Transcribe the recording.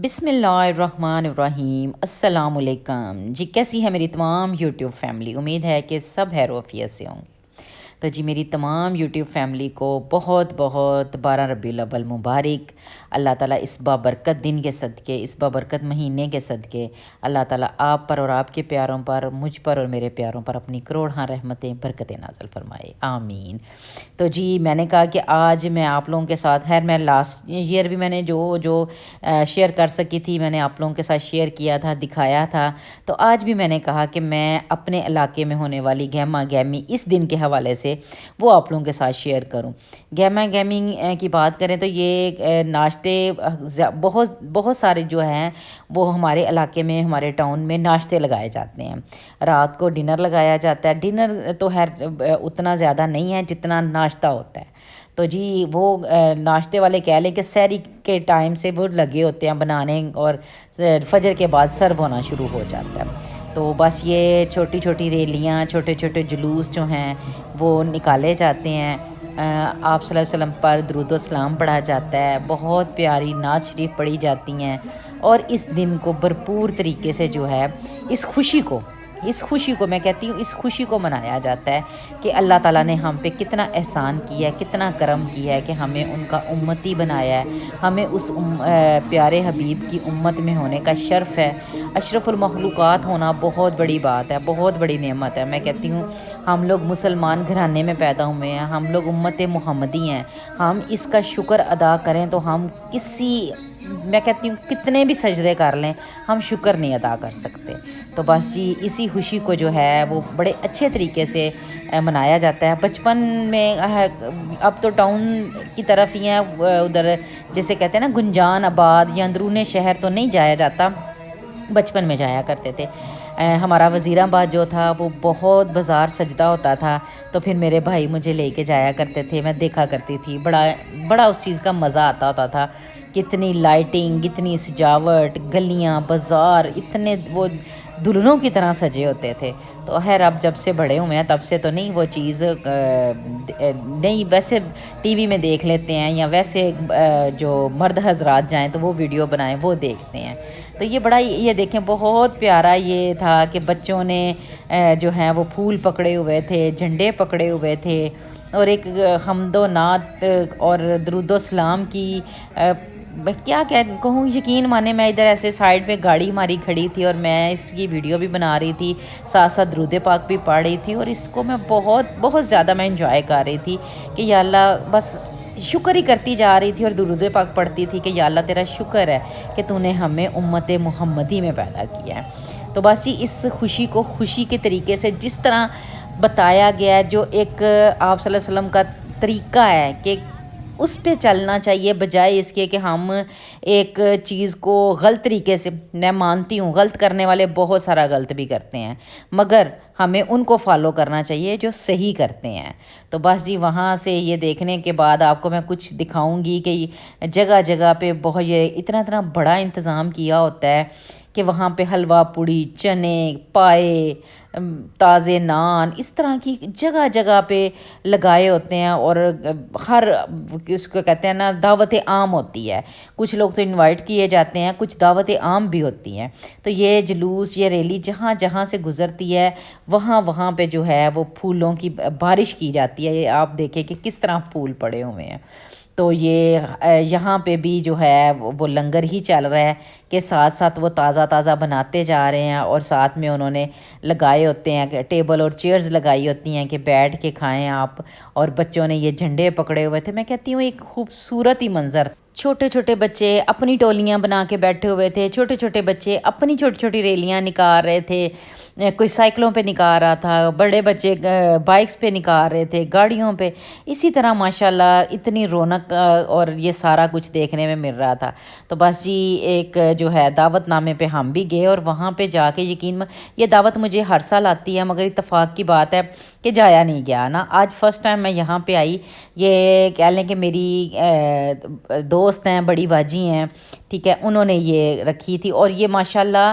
بسم اللہ الرحمن الرحیم۔ السلام علیکم جی، کیسی ہے میری تمام یوٹیوب فیملی؟ امید ہے کہ سب خیر و عافیت سے ہوں گے۔ تو جی میری تمام یوٹیوب فیملی کو بہت بہت 12 ربیع الاول مبارک۔ اللہ تعالیٰ اس بابرکت دن کے صدقے، اس بابرکت مہینے کے صدقے اللہ تعالیٰ آپ پر اور آپ کے پیاروں پر، مجھ پر اور میرے پیاروں پر اپنی کروڑہاں رحمتیں برکتیں نازل فرمائے، آمین۔ تو جی میں نے کہا کہ آج میں آپ لوگوں کے ساتھ، خیر میں لاسٹ ایئر بھی میں نے جو شیئر کر سکی تھی میں نے آپ لوگوں کے ساتھ شیئر کیا تھا، دکھایا تھا۔ تو آج بھی میں نے کہا کہ میں اپنے علاقے میں ہونے والی گہما گہمی اس دن کے حوالے سے وہ آپ لوگوں کے ساتھ شیئر کروں۔ گہما گہمی کی بات کریں تو یہ ناشتے بہت سارے جو ہیں وہ ہمارے علاقے میں، ہمارے ٹاؤن میں ناشتے لگائے جاتے ہیں۔ رات کو ڈنر لگایا جاتا ہے۔ ڈنر تو اتنا زیادہ نہیں ہے جتنا ناشتہ ہوتا ہے۔ تو جی وہ ناشتے والے کہہ لیں کہ سحری کے ٹائم سے وہ لگے ہوتے ہیں بنانے، اور فجر کے بعد سرو ہونا شروع ہو جاتا ہے۔ تو بس یہ چھوٹی چھوٹی ریلیاں، چھوٹے چھوٹے جلوس جو ہیں وہ نکالے جاتے ہیں۔ آپ صلی اللہ علیہ وسلم پر درود و سلام پڑھا جاتا ہے، بہت پیاری نعت شریف پڑھی جاتی ہیں، اور اس دن کو بھرپور طریقے سے جو ہے اس خوشی کو میں کہتی ہوں، اس خوشی کو منایا جاتا ہے کہ اللہ تعالیٰ نے ہم پہ کتنا احسان کیا ہے، کتنا کرم کیا ہے کہ ہمیں ان کا امتی بنایا ہے، ہمیں اس پیارے حبیب کی امت میں ہونے کا شرف ہے۔ اشرف المخلوقات ہونا بہت بڑی بات ہے، بہت بڑی نعمت ہے۔ میں کہتی ہوں ہم لوگ مسلمان گھرانے میں پیدا ہوئے ہیں، ہم لوگ امت محمدی ہیں، ہم اس کا شکر ادا کریں تو ہم میں کہتی ہوں کتنے بھی سجدے کر لیں ہم شکر نہیں ادا کر سکتے۔ تو بس جی اسی خوشی کو جو ہے وہ بڑے اچھے طریقے سے منایا جاتا ہے۔ بچپن میں اب تو ٹاؤن کی طرف ہی ہیں، ادھر جیسے کہتے ہیں نا گنجان آباد یا اندرون شہر تو نہیں جایا جاتا، بچپن میں جایا کرتے تھے۔ ہمارا وزیر آباد جو تھا وہ بہت بازار سجدہ ہوتا تھا، تو پھر میرے بھائی مجھے لے کے جایا کرتے تھے، میں دیکھا کرتی تھی، بڑا اس چیز کا مزہ آتا ہوتا تھا۔ کتنی لائٹنگ، اتنی سجاوٹ، گلیاں بازار اتنے وہ دلہنوں کی طرح سجے ہوتے تھے۔ تو خیر اب جب سے بڑے ہوئے ہیں تب سے تو نہیں وہ چیز نہیں، ویسے ٹی وی میں دیکھ لیتے ہیں، یا ویسے جو مرد حضرات جائیں تو وہ ویڈیو بنائیں وہ دیکھتے ہیں۔ تو یہ دیکھیں بہت پیارا یہ تھا کہ بچوں نے جو ہیں وہ پھول پکڑے ہوئے تھے، جھنڈے پکڑے ہوئے تھے، اور ایک حمد و نعت اور درود و سلام کی کیا کہوں، یقین مانے میں ادھر ایسے سائیڈ پہ گاڑی ہماری کھڑی تھی اور میں اس کی ویڈیو بھی بنا رہی تھی، ساتھ ساتھ درود پاک بھی پڑھ رہی تھی، اور اس کو میں بہت زیادہ میں انجوائے کر رہی تھی کہ یا اللہ، بس شکر ہی کرتی جا رہی تھی اور درود پاک پڑھتی تھی کہ یا اللہ تیرا شکر ہے کہ تو نے ہمیں امت محمدی میں پیدا کیا ہے۔ تو بس یہ اس خوشی کو خوشی کے طریقے سے جس طرح بتایا گیا ہے، جو ایک آپ صلی اللہ علیہ وسلم کا طریقہ ہے کہ اس پہ چلنا چاہیے، بجائے اس کے کہ ہم ایک چیز کو غلط طریقے سے، میں مانتی ہوں غلط کرنے والے بہت سارا غلط بھی کرتے ہیں، مگر ہمیں ان کو فالو کرنا چاہیے جو صحیح کرتے ہیں۔ تو بس جی وہاں سے یہ دیکھنے کے بعد آپ کو میں کچھ دکھاؤں گی کہ جگہ جگہ پہ بہت یہ اتنا بڑا انتظام کیا ہوتا ہے کہ وہاں پہ حلوہ پوڑی، چنے، پائے، تازے نان، اس طرح کی جگہ جگہ پہ لگائے ہوتے ہیں، اور ہر اس کو کہتے ہیں نا دعوت عام ہوتی ہے۔ کچھ لوگ تو انوائٹ کیے جاتے ہیں، کچھ دعوت عام بھی ہوتی ہیں۔ تو یہ جلوس، یہ ریلی جہاں جہاں سے گزرتی ہے وہاں پہ جو ہے وہ پھولوں کی بارش کی جاتی ہے۔ یہ آپ دیکھیں کہ کس طرح پھول پڑے ہوئے ہیں۔ تو یہ یہاں پہ بھی جو ہے وہ لنگر ہی چل رہا ہے کہ ساتھ ساتھ وہ تازہ بناتے جا رہے ہیں، اور ساتھ میں انہوں نے لگائے ہوتے ہیں کہ ٹیبل اور چیئرز لگائی ہوتی ہیں کہ بیٹھ کے کھائیں آپ، اور بچوں نے یہ جھنڈے پکڑے ہوئے تھے۔ میں کہتی ہوں ایک خوبصورت ہی منظر، چھوٹے چھوٹے بچے اپنی ٹولیاں بنا کے بیٹھے ہوئے تھے، چھوٹے چھوٹے بچے اپنی چھوٹی چھوٹی ریلیاں نکال رہے تھے، کوئی سائیکلوں پہ نکال رہا تھا، بڑے بچے بائکس پہ نکال رہے تھے، گاڑیوں پہ، اسی طرح ماشاءاللہ اتنی رونق اور یہ سارا کچھ دیکھنے میں مل رہا تھا۔ تو بس جی ایک جو ہے دعوت نامے پہ ہم بھی گئے، اور وہاں پہ جا کے یہ دعوت مجھے ہر سال آتی ہے، مگر اتفاق کی بات ہے کہ جایا نہیں گیا نا۔ آج فرسٹ ٹائم میں یہاں پہ آئی۔ یہ کہہ لیں کہ میری دوست ہیں، بڑی باجی ہیں، ٹھیک ہے، انہوں نے یہ رکھی تھی، اور یہ ماشاءاللہ